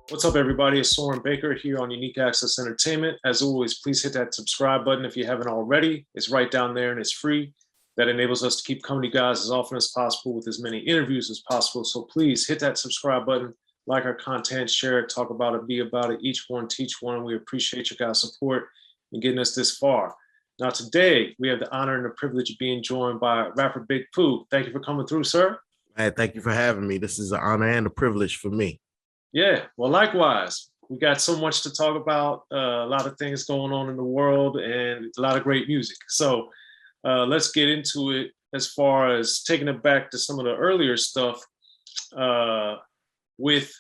What's up, everybody? It's Soren Baker here on Unique Access Entertainment. As always, please hit that subscribe button if you haven't already. It's right down there and it's free. That enables us to keep coming to you guys as often as possible with as many interviews as possible. So please hit that subscribe button, like our content, share it, talk about it, be about it. Each one, teach one. We appreciate your guys' support in getting us this far. Now, today, we have the honor and the privilege of being joined by rapper Big Pooh. Thank you for coming through, sir. Man, thank you for having me. This is an honor and a privilege for me. Yeah, well, likewise. We got so much to talk about, a lot of things going on in the world and a lot of great music. So let's get into it as far as taking it back to some of the earlier stuff with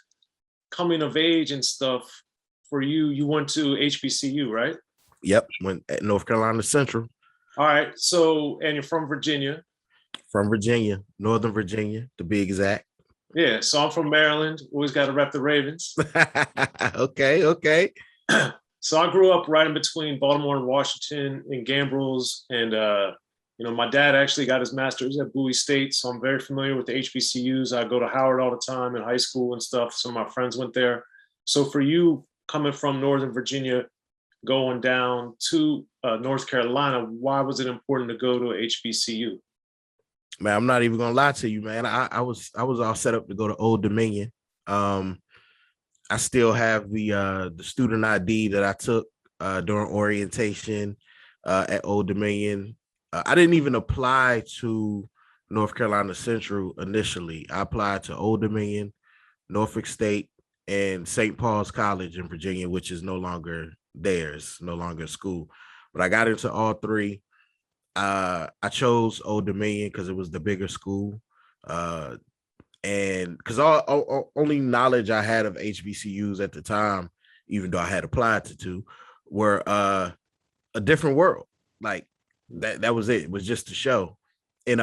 coming of age and stuff. For you, you went to HBCU, right? Yep, went at North Carolina Central. All right, so, and you're from Virginia. From Virginia, Northern Virginia, to be exact. Yeah, so I'm from Maryland. Always got to rep the Ravens. Okay. So I grew up right in between Baltimore and Washington in Gambrills, and my dad actually got his master's at Bowie State, so I'm very familiar with the HBCUs. I go to Howard all the time in high school and stuff. Some of my friends went there. So for you, coming from Northern Virginia, going down to North Carolina, why was it important to go to a HBCU? Man, I'm not even gonna lie to you, man. I was all set up to go to Old Dominion. I still have the student ID that I took during orientation at Old Dominion. I didn't even apply to North Carolina Central initially. I applied to Old Dominion, Norfolk State, and St. Paul's College in Virginia, which is no longer theirs, no longer a school. But I got into all three. I chose Old Dominion because it was the bigger school. And because all only knowledge I had of HBCUs at the time, even though I had applied to two, were a different world. Like that was it. It was just a show in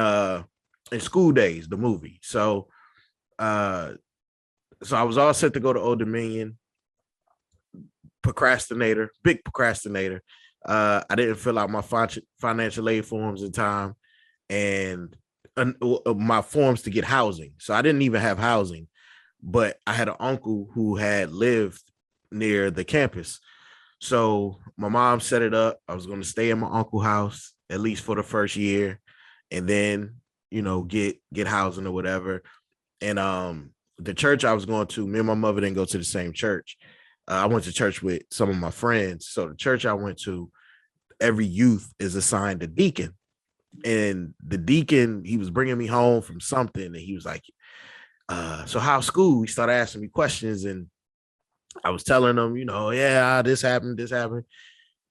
School Days, the movie. So I was all set to go to Old Dominion. Big procrastinator. I didn't fill out my financial aid forms in time and my forms to get housing. So I didn't even have housing, but I had an uncle who had lived near the campus. So my mom set it up. I was going to stay in my uncle's house, at least for the first year, and then, get housing or whatever. And the church I was going to, me and my mother didn't go to the same church. I went to church with some of my friends. So the church I went to, every youth is assigned a deacon. And the deacon, he was bringing me home from something. And he was like, so how's school? He started asking me questions. And I was telling him, yeah, this happened.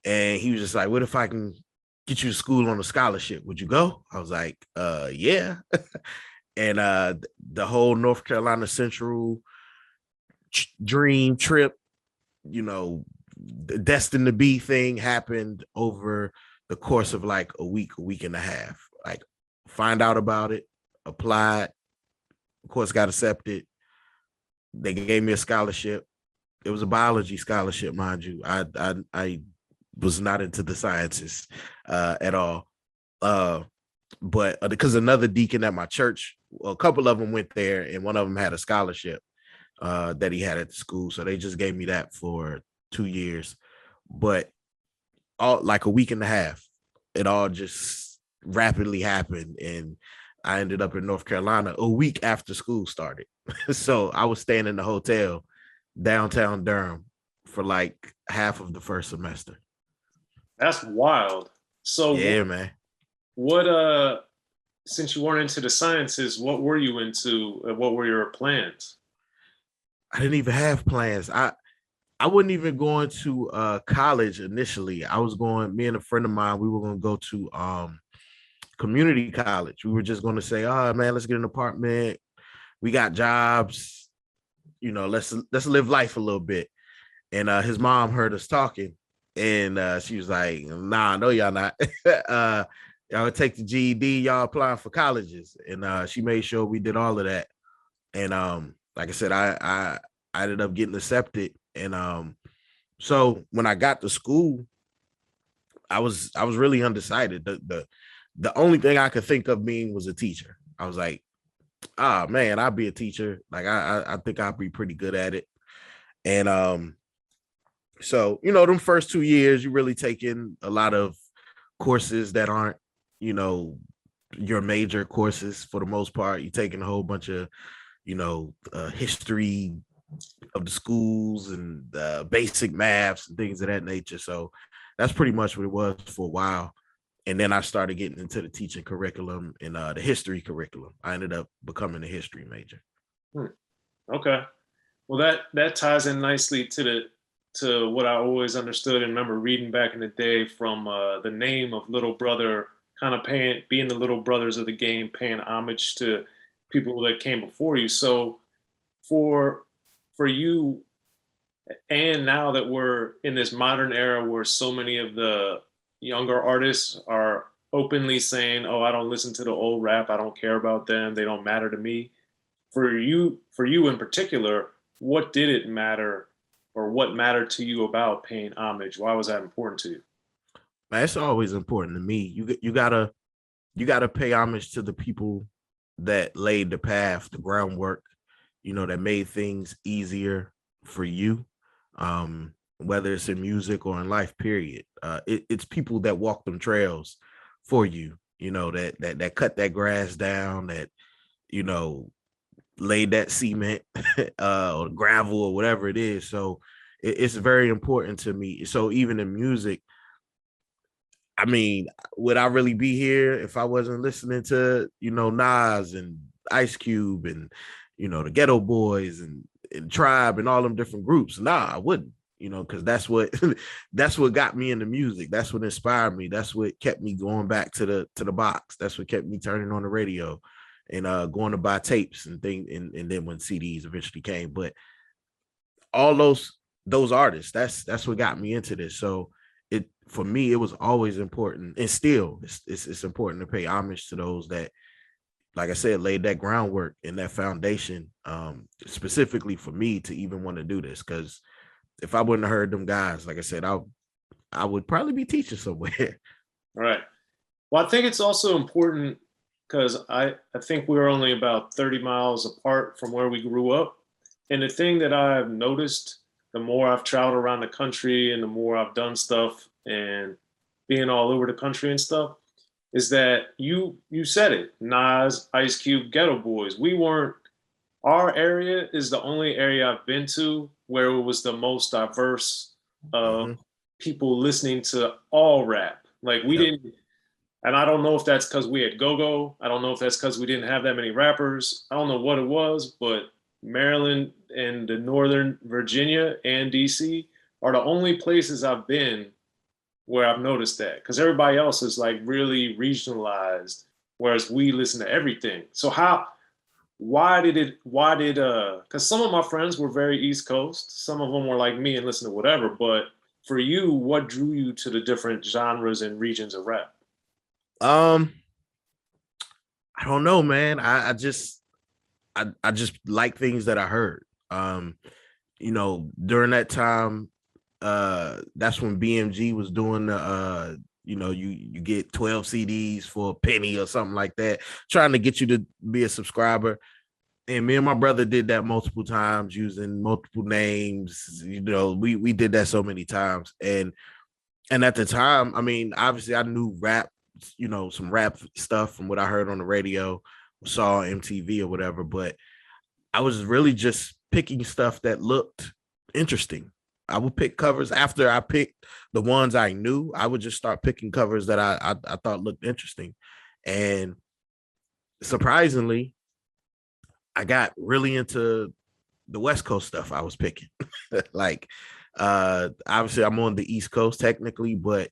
And he was just like, what if I can get you to school on a scholarship? Would you go? I was like, yeah. And the whole North Carolina Central dream trip, the destined to be thing happened over the course of like a week and a half. Like, find out about it, applied, of course, got accepted. They gave me a scholarship. It was a biology scholarship, mind you. I was not into the sciences at all. But because another deacon at my church, a couple of them went there, and one of them had a scholarship that he had at the school. So they just gave me that for 2 years. But all like a week and a half, it all just rapidly happened. And I ended up in North Carolina a week after school started. So I was staying in the hotel downtown Durham for like half of the first semester. That's wild. So yeah, man. What since you weren't into the sciences, what were you into? What were your plans? I didn't even have plans. I wasn't even going to college initially. Me and a friend of mine, we were going to go to community college. We were just going to say, oh man, let's get an apartment. We got jobs, let's live life a little bit. And his mom heard us talking, and she was like, nah, no, y'all not. Y'all take the GED, y'all applying for colleges. And she made sure we did all of that. And like I said, I ended up getting accepted. And so when I got to school, I was really undecided. The only thing I could think of being was a teacher. I was like, man, I'll be a teacher. Like I think I'll be pretty good at it. And so, you know, them first 2 years, you really take in a lot of courses that aren't, you know, your major courses for the most part. You're taking a whole bunch of, you know, history of the schools and basic maths and things of that nature. So that's pretty much what it was for a while. And then I started getting into the teaching curriculum and the history curriculum. I ended up becoming a history major. Okay. Well, that ties in nicely to what I always understood and remember reading back in the day from the name of Little Brother, kind of being the little brothers of the game, paying homage to people that came before you. So for you, and now that we're in this modern era where so many of the younger artists are openly saying, "Oh, I don't listen to the old rap. I don't care about them. They don't matter to me." For you in particular, what did it matter, or what mattered to you about paying homage? Why was that important to you? Man, it's always important to me. You gotta pay homage to the people that laid the path, the groundwork, you know, that made things easier for you. Whether it's in music or in life, period. It's people that walk them trails for you, you know, that cut that grass down, that, you know, laid that cement or gravel or whatever it is. So it's very important to me. So even in music, I mean, would I really be here if I wasn't listening to, you know, Nas and Ice Cube and, you know, the Ghetto Boys and Tribe and all them different groups? Nah, I wouldn't, you know, because that's what that's what got me into music. That's what inspired me. That's what kept me going back to the box. That's what kept me turning on the radio and going to buy tapes and things, and then when CDs eventually came. But all those artists, that's what got me into this. So it, for me, it was always important, and still it's important to pay homage to those that, like I said, laid that groundwork and that foundation, specifically for me to even want to do this. Because if I wouldn't have heard them guys, like I said, I would probably be teaching somewhere. Right. Well, I think it's also important because I think we're only about 30 miles apart from where we grew up. And the thing that I've noticed, the more I've traveled around the country and the more I've done stuff and being all over the country and stuff, is that you said it, Nas, Ice Cube, Ghetto Boys. We weren't, our area is the only area I've been to where it was the most diverse of Mm-hmm. people listening to all rap. Like we Yep. didn't, and I don't know if that's because we had go-go. I don't know if that's because we didn't have that many rappers. I don't know what it was, but Maryland and the Northern Virginia and DC are the only places I've been where I've noticed that. Because everybody else is like really regionalized, whereas we listen to everything. So because some of my friends were very East Coast, some of them were like me and listen to whatever, but for you, what drew you to the different genres and regions of rap? Um, I don't know, man. I just like things that I heard. You know, during that time, that's when BMG was doing the you know, you get 12 CDs for a penny or something like that, trying to get you to be a subscriber. And me and my brother did that multiple times using multiple names. You know, we did that so many times. And at the time, I mean, obviously I knew rap, you know, some rap stuff from what I heard on the radio, saw on MTV or whatever, but I was really just picking stuff that looked interesting. I would pick covers after I picked the ones I knew. I would just start picking covers that I thought looked interesting. And surprisingly, I got really into the West Coast stuff I was picking. Like obviously I'm on the East Coast technically, but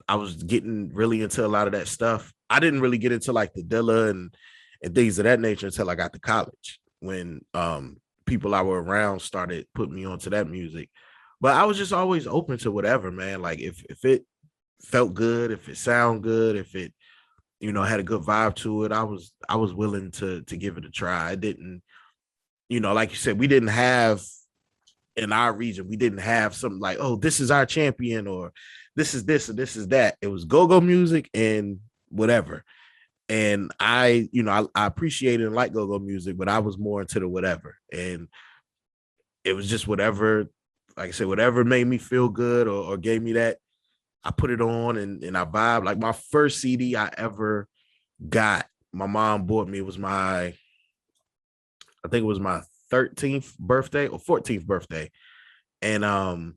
I was getting really into a lot of that stuff. I didn't really get into like the Dilla and things of that nature until I got to college, when people I were around started putting me onto that music. But I was just always open to whatever, man. Like if it felt good, if it sounded good, if it, you know, had a good vibe to it, I was willing to give it a try. I didn't, you know, like you said, we didn't have, in our region, we didn't have something like, oh, this is our champion, or this is this, or this is that. It was go-go music and whatever. And I, you know, I appreciated and like go-go music, but I was more into the whatever. And it was just whatever, like I said, whatever made me feel good or gave me that, I put it on and I vibe. Like my first CD I ever got, my mom bought me, was I think it was my 13th birthday or 14th birthday. And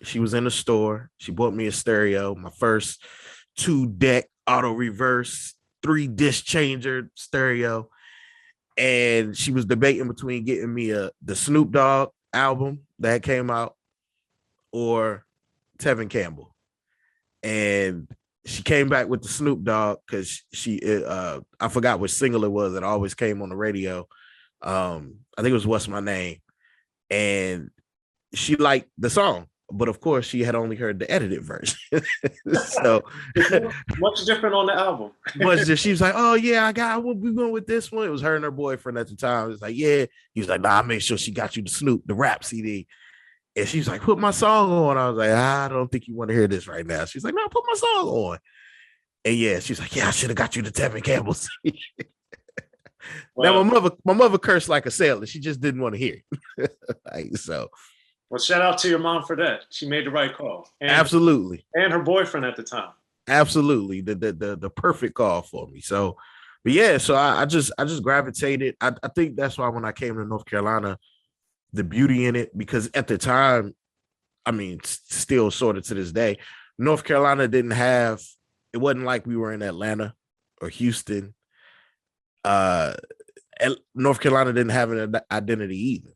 she was in the store. She bought me a stereo, my first 2-deck auto reverse, 3-disc changer stereo. And she was debating between getting me the Snoop Dogg album that came out or Tevin Campbell. And she came back with the Snoop Dogg because I forgot which single it was that always came on the radio. I think it was What's My Name. And she liked the song, but of course she had only heard the edited version. So much different on the album. She was like, "Oh yeah, we went with this one." It was her and her boyfriend at the time. It was like, "Yeah." He was like, "Nah, I made sure she got you the rap CD." And she was like, "Put my song on." I was like, "I don't think you want to hear this right now." She's like, "No, put my song on." And yeah, she's like, "Yeah, I should have got you the Tevin Campbell CD." Well, now my mother cursed like a sailor. She just didn't want to hear it. Like, so. Well, shout out to your mom for that. She made the right call. And, absolutely. And her boyfriend at the time. Absolutely. The perfect call for me. So, but yeah, so I just gravitated. I think that's why when I came to North Carolina, the beauty in it, because at the time, I mean, still sort of to this day, North Carolina didn't have, it wasn't like we were in Atlanta or Houston. North Carolina didn't have an identity either.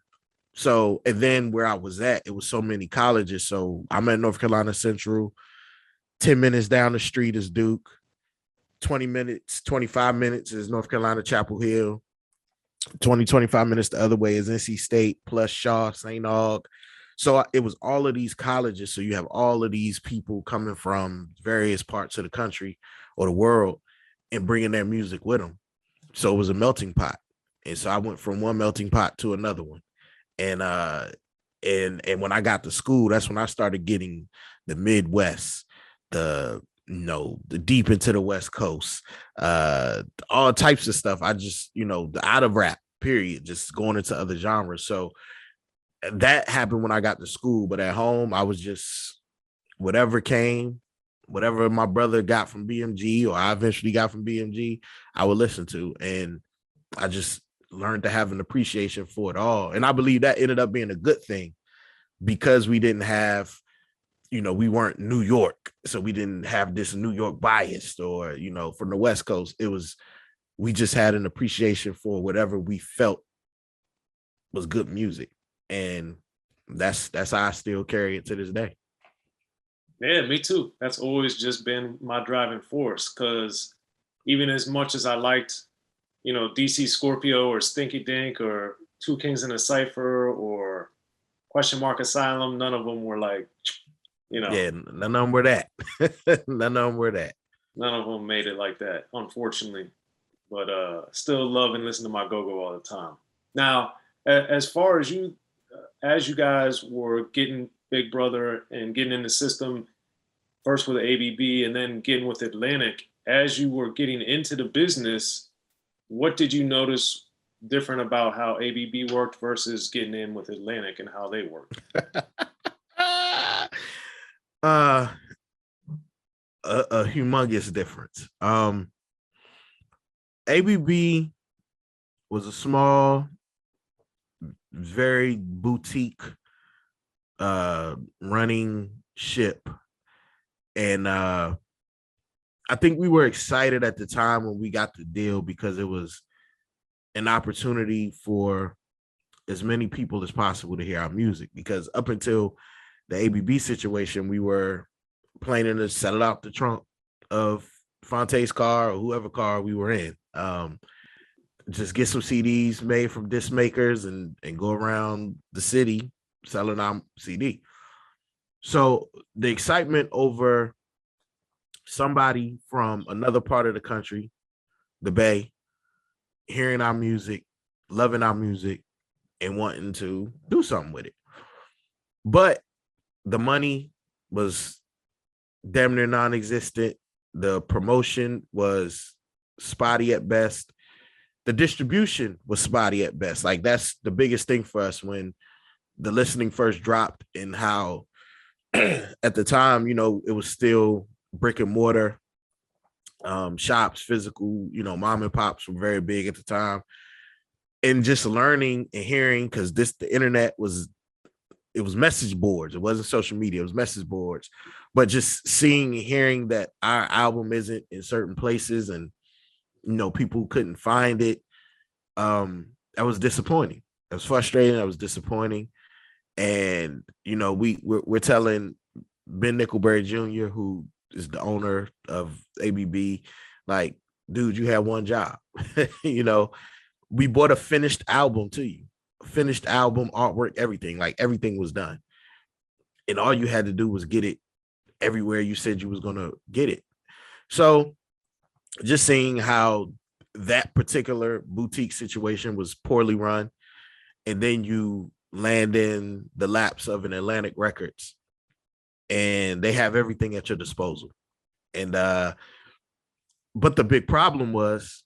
So, and then where I was at, it was so many colleges. So I'm at North Carolina Central, 10 minutes down the street is Duke, 20 minutes, 25 minutes is North Carolina Chapel Hill, 25 minutes the other way is NC State plus Shaw, St. Aug. So it was all of these colleges. So you have all of these people coming from various parts of the country or the world and bringing their music with them. So it was a melting pot. And so I went from one melting pot to another one. And when I got to school, that's when I started getting the Midwest, the deep into the West Coast, all types of stuff. I just, the out of rap, period, just going into other genres. So that happened when I got to school. But at home, I was just whatever came, whatever my brother got from BMG or I eventually got from BMG, I would listen to. And I just learned to have an appreciation for it all. And I believe that ended up being a good thing because we didn't have, we weren't New York. So we didn't have this New York bias or, from the West Coast. We just had an appreciation for whatever we felt was good music. And that's how I still carry it to this day. Yeah, me too. That's always just been my driving force because even as much as I liked DC Scorpio or Stinky Dink or Two Kings in a Cypher or Question Mark Asylum, none of them were like, Yeah, none of them were that. None of them were that. None of them made it like that, unfortunately. But still love and listen to my go-go all the time. Now, as far as you guys were getting Big Brother and getting in the system, first with ABB and then getting with Atlantic, as you were getting into the business, what did you notice different about how ABB worked versus getting in with Atlantic and how they worked? A humongous difference. ABB was a small, very boutique running ship. And I think we were excited at the time when we got the deal because it was an opportunity for as many people as possible to hear our music. Because up until the ABB situation, we were planning to sell it out the trunk of Fonte's car or whoever car we were in. Just get some CDs made from disc makers and go around the city selling our CD. So the excitement over somebody from another part of the country, the Bay, hearing our music, loving our music, and wanting to do something with it. But the money was damn near non-existent. The promotion was spotty at best. The distribution was spotty at best. Like, that's the biggest thing for us when the listening first dropped and how at the time, you know, it was still brick and mortar shops, physical, you know, mom and pops were very big at the time. And just learning and hearing, because the internet was, it was message boards. It wasn't social media. It was message boards. But just seeing and hearing that our album isn't in certain places and, you know, people couldn't find it. That was disappointing. It was frustrating. That was disappointing. And, you know, we're telling Ben Nickelberry Jr., who is the owner of ABB, like, dude, you had one job. You know, we bought a finished album to you, finished album, artwork, everything. Like, everything was done. And all you had to do was get it everywhere you said you was going to get it. So just seeing how that particular boutique situation was poorly run, and then you land in the laps of an Atlantic Records, and they have everything at your disposal. And but the big problem was,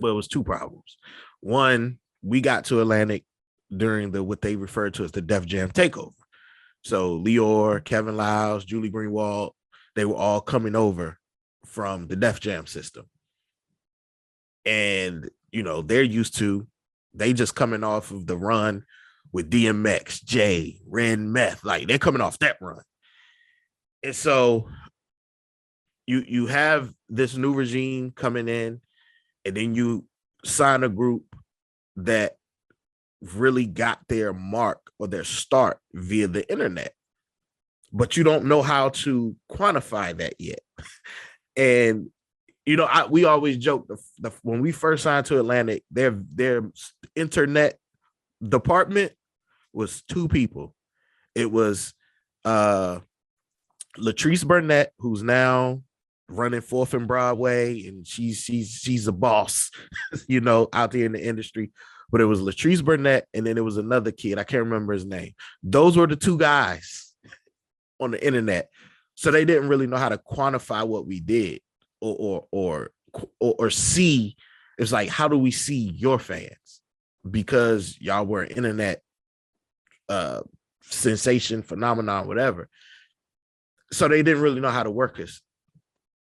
well, it was two problems. One, we got to Atlantic during the what they referred to as the Def Jam takeover. So Leor, Kevin Liles, Julie Greenwald, they were all coming over from the Def Jam system. And, you know, they're used to, they just coming off of the run with DMX, Jay, Ren, Meth. Like, they're coming off that run. And so you have this new regime coming in, and then you sign a group that really got their mark or their start via the internet, but you don't know how to quantify that yet. And, you know, we always joke when we first signed to Atlantic, their internet department was two people. It was Latrice Burnett, who's now running 4th and Broadway, and she's a boss, you know, out there in the industry. But it was Latrice Burnett, and then it was another kid. I can't remember his name. Those were the two guys on the internet. So they didn't really know how to quantify what we did or see. It's like, how do we see your fans? Because y'all were an internet sensation, phenomenon, whatever. So they didn't really know how to work us,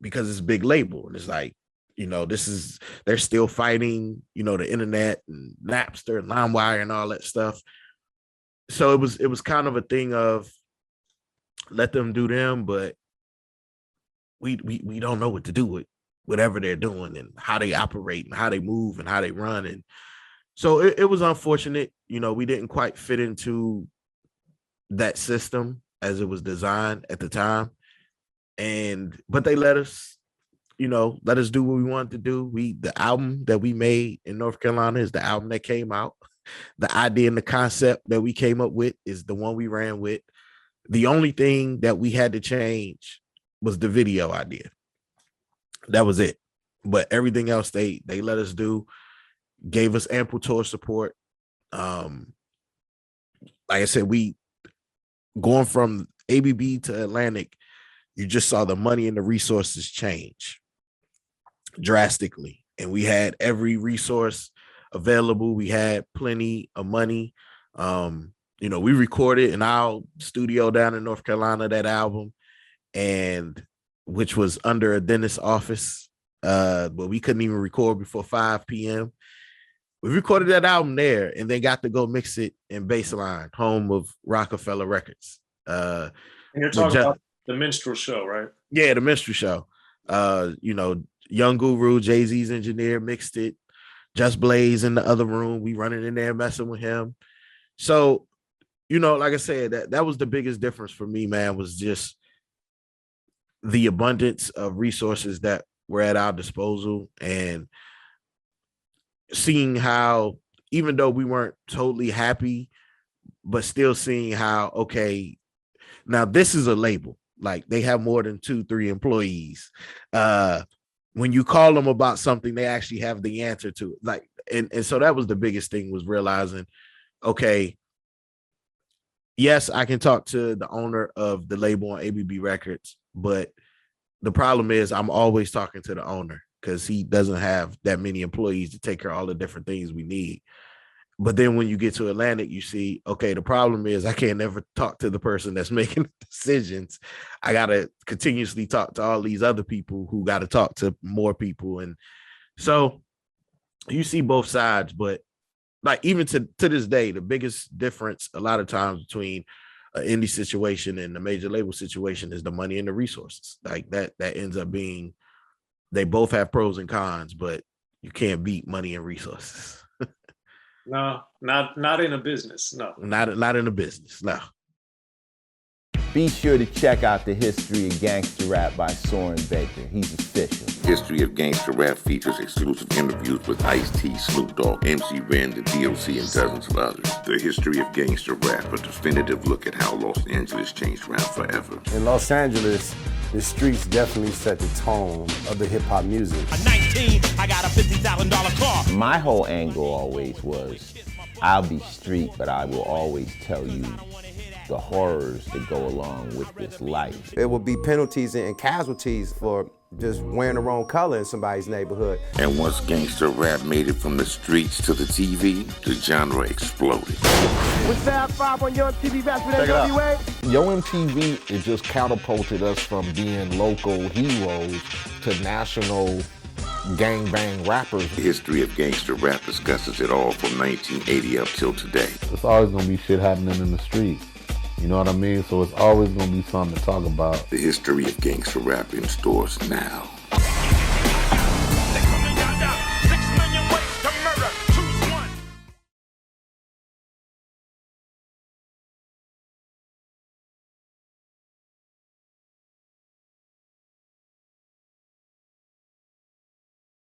because it's a big label. And it's like, you know, they're still fighting, you know, the internet and Napster and LimeWire and all that stuff. So it was kind of a thing of let them do them, but we don't know what to do with whatever they're doing and how they operate and how they move and how they run. And so it was unfortunate, you know, we didn't quite fit into that system as it was designed at the time. But they let us do what we wanted to do. The album that we made in North Carolina is the album that came out. The idea and the concept that we came up with is the one we ran with. The only thing that we had to change was the video idea. That was it. But everything else they let us do, gave us ample tour support. Like I said, we going from ABB to Atlantic, you just saw the money and the resources change drastically. And we had every resource available. We had plenty of money. You know, we recorded in our studio down in North Carolina, that album, and which was under a dentist's office. But we couldn't even record before 5 p.m. We recorded that album there and then got to go mix it in Baseline, home of Rockefeller Records. And you're talking about the Minstrel Show, right? Yeah, the Minstrel Show. You know, Young Guru, Jay-Z's engineer, mixed it. Just Blaze in the other room. We running in there messing with him. So, you know, like I said, that was the biggest difference for me, man, was just the abundance of resources that were at our disposal, and seeing how, even though we weren't totally happy, but still seeing how, okay, now this is a label. Like, they have more than 2-3 employees. When you call them about something, they actually have the answer to it. Like, and so that was the biggest thing, was realizing, okay, yes, I can talk to the owner of the label on ABB Records, but the problem is I'm always talking to the owner, because he doesn't have that many employees to take care of all the different things we need. But then when you get to Atlantic, you see, okay, the problem is I can't ever talk to the person that's making the decisions. I got to continuously talk to all these other people who got to talk to more people. And so you see both sides, but like even to this day, the biggest difference a lot of times between an indie situation and a major label situation is the money and the resources. Like that ends up being, they both have pros and cons, but you can't beat money and resources. No, not in a business. No, not in a business. No. Be sure to check out The History of Gangster Rap by Soren Baker. He's official. History of Gangster Rap features exclusive interviews with Ice-T, Snoop Dogg, MC Ren, the D.O.C, and dozens of others. The History of Gangster Rap, a definitive look at how Los Angeles changed rap forever. In Los Angeles, the streets definitely set the tone of the hip-hop music. At 19, I got a $50,000 car. My whole angle always was, I'll be street, but I will always tell you the horrors that go along with this life. There will be penalties and casualties for just wearing the wrong color in somebody's neighborhood. And once gangster rap made it from the streets to the TV, the genre exploded. With Fab 5 on Young TV back with NWA. Yo MTV, it just catapulted us from being local heroes to national gangbang rappers. The History of Gangster Rap discusses it all from 1980 up till today. It's always gonna be shit happening in the streets. You know what I mean? So it's always gonna be something to talk about. The History of Gangster Rap in stores now.